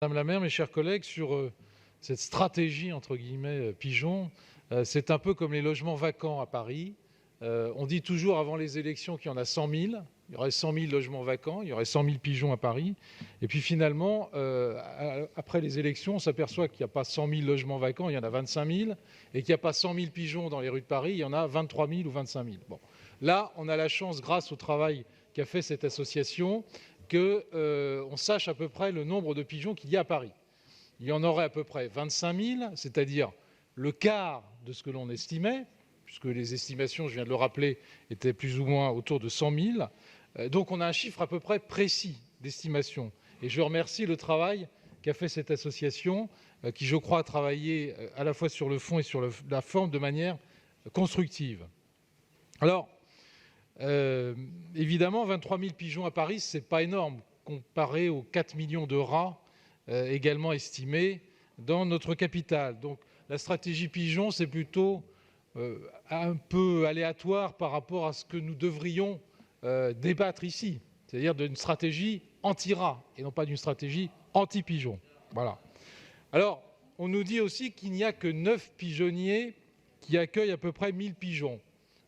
Madame la maire, mes chers collègues, sur cette stratégie, entre guillemets, pigeon, c'est un peu comme les logements vacants à Paris. On dit toujours avant les élections qu'il y en a 100 000, il y aurait 100 000 logements vacants, il y aurait 100 000 pigeons à Paris. Et puis finalement, après les élections, on s'aperçoit qu'il n'y a pas 100 000 logements vacants, il y en a 25 000, et qu'il n'y a pas 100 000 pigeons dans les rues de Paris, il y en a 23 000 ou 25 000. Bon. Là, on a la chance, grâce au travail qu'a fait cette association, qu'on sache à peu près le nombre de pigeons qu'il y a à Paris. Il y en aurait à peu près 25 000, c'est-à-dire le quart de ce que l'on estimait, puisque les estimations, je viens de le rappeler, étaient plus ou moins autour de 100 000. Donc on a un chiffre à peu près précis d'estimation. Et je remercie le travail qu'a fait cette association, qui, je crois, a travaillé à la fois sur le fond et sur la forme de manière constructive. Alors, évidemment, 23 000 pigeons à Paris, ce n'est pas énorme comparé aux 4 millions de rats également estimés dans notre capitale. Donc la stratégie pigeon, c'est plutôt un peu aléatoire par rapport à ce que nous devrions débattre ici, c'est-à-dire d'une stratégie anti-rat et non pas d'une stratégie anti-pigeon. Voilà. Alors, on nous dit aussi qu'il n'y a que 9 pigeonniers qui accueillent à peu près 1000 pigeons.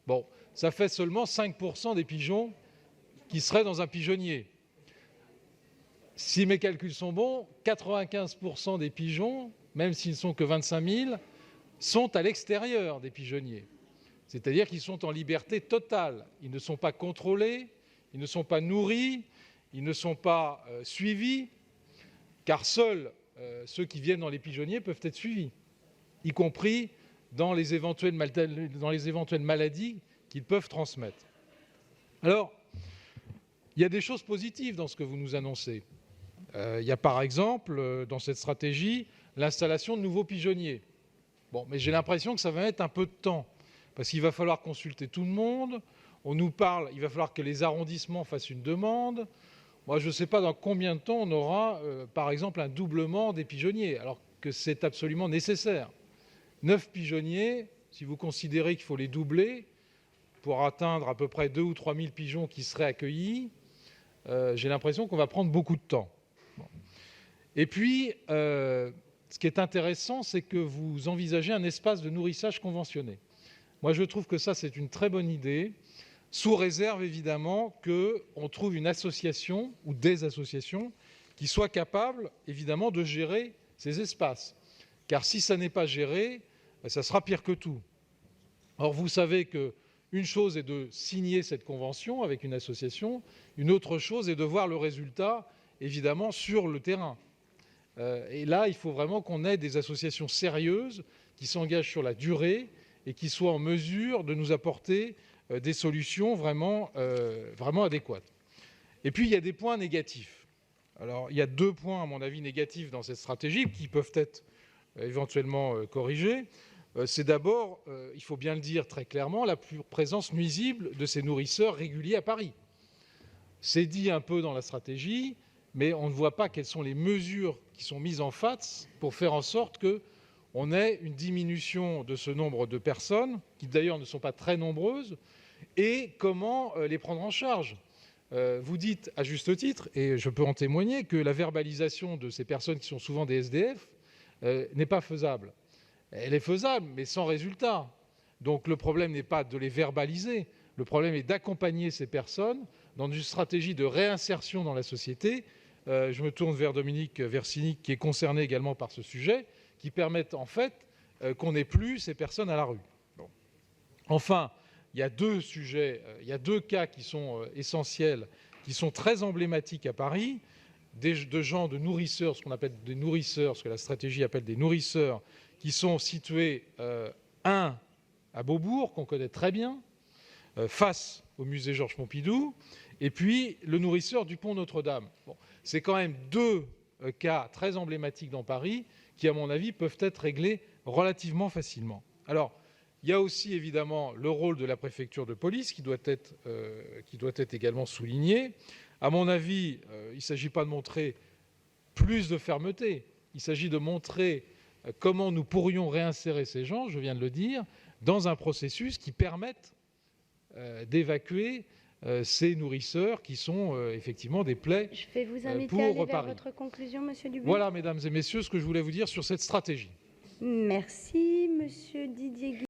Bon, ça fait seulement 5% des pigeons qui seraient dans un pigeonnier. Si mes calculs sont bons, 95% des pigeons, même s'ils ne sont que 25 000, sont à l'extérieur des pigeonniers. C'est-à-dire qu'ils sont en liberté totale. Ils ne sont pas contrôlés, ils ne sont pas nourris, ils ne sont pas suivis, car seuls ceux qui viennent dans les pigeonniers peuvent être suivis, y compris dans les éventuelles maladies qu'ils peuvent transmettre. Alors, il y a des choses positives dans ce que vous nous annoncez. Il y a par exemple, dans cette stratégie, l'installation de nouveaux pigeonniers. Bon, mais j'ai l'impression que ça va mettre un peu de temps, parce qu'il va falloir consulter tout le monde. On nous parle, il va falloir que les arrondissements fassent une demande. Moi, je ne sais pas dans combien de temps on aura, par exemple, un doublement des pigeonniers, alors que c'est absolument nécessaire. 9 pigeonniers, si vous considérez qu'il faut les doubler pour atteindre à peu près 2 ou 3 000 pigeons qui seraient accueillis, j'ai l'impression qu'on va prendre beaucoup de temps. Bon. Et puis, ce qui est intéressant, c'est que vous envisagez un espace de nourrissage conventionné. Moi, je trouve que ça, c'est une très bonne idée, sous réserve, évidemment, qu'on trouve une association ou des associations qui soient capables, évidemment, de gérer ces espaces. Car si ça n'est pas géré, ça sera pire que tout. Or, vous savez qu'une chose est de signer cette convention avec une association, une autre chose est de voir le résultat, évidemment, sur le terrain. Et là, il faut vraiment qu'on ait des associations sérieuses qui s'engagent sur la durée et qui soient en mesure de nous apporter des solutions vraiment adéquates. Et puis, il y a des points négatifs. Alors, il y a 2 points, à mon avis, négatifs dans cette stratégie qui peuvent être éventuellement corrigés. C'est d'abord, il faut bien le dire très clairement, la présence nuisible de ces nourrisseurs réguliers à Paris. C'est dit un peu dans la stratégie, mais on ne voit pas quelles sont les mesures qui sont mises en face pour faire en sorte qu'on ait une diminution de ce nombre de personnes, qui d'ailleurs ne sont pas très nombreuses, et comment les prendre en charge. Vous dites à juste titre, et je peux en témoigner, que la verbalisation de ces personnes qui sont souvent des SDF n'est pas faisable. Elle est faisable, mais sans résultat. Donc le problème n'est pas de les verbaliser, le problème est d'accompagner ces personnes dans une stratégie de réinsertion dans la société. Je me tourne vers Dominique Versini, qui est concerné également par ce sujet, qui permettent en fait qu'on n'ait plus ces personnes à la rue. Bon. Enfin, il y a 2 sujets, il y a 2 cas qui sont essentiels, qui sont très emblématiques à Paris, de gens de nourrisseurs, ce qu'on appelle des nourrisseurs, ce que la stratégie appelle des nourrisseurs, qui sont situés, un à Beaubourg, qu'on connaît très bien, face au musée Georges Pompidou, et puis le nourrisseur du pont Notre-Dame. Bon, c'est quand même 2 cas très emblématiques dans Paris qui, à mon avis, peuvent être réglés relativement facilement. Alors, il y a aussi évidemment le rôle de la préfecture de police qui doit être également souligné. À mon avis, il ne s'agit pas de montrer plus de fermeté, il s'agit de montrer comment nous pourrions réinsérer ces gens, je viens de le dire, dans un processus qui permette d'évacuer ces nourrisseurs qui sont effectivement des plaies Je vais vous inviter pour à aller vers Paris. votre conclusion, Monsieur Dubuc. Voilà, mesdames et messieurs, ce que je voulais vous dire sur cette stratégie. Merci, Monsieur Didier Guillaume.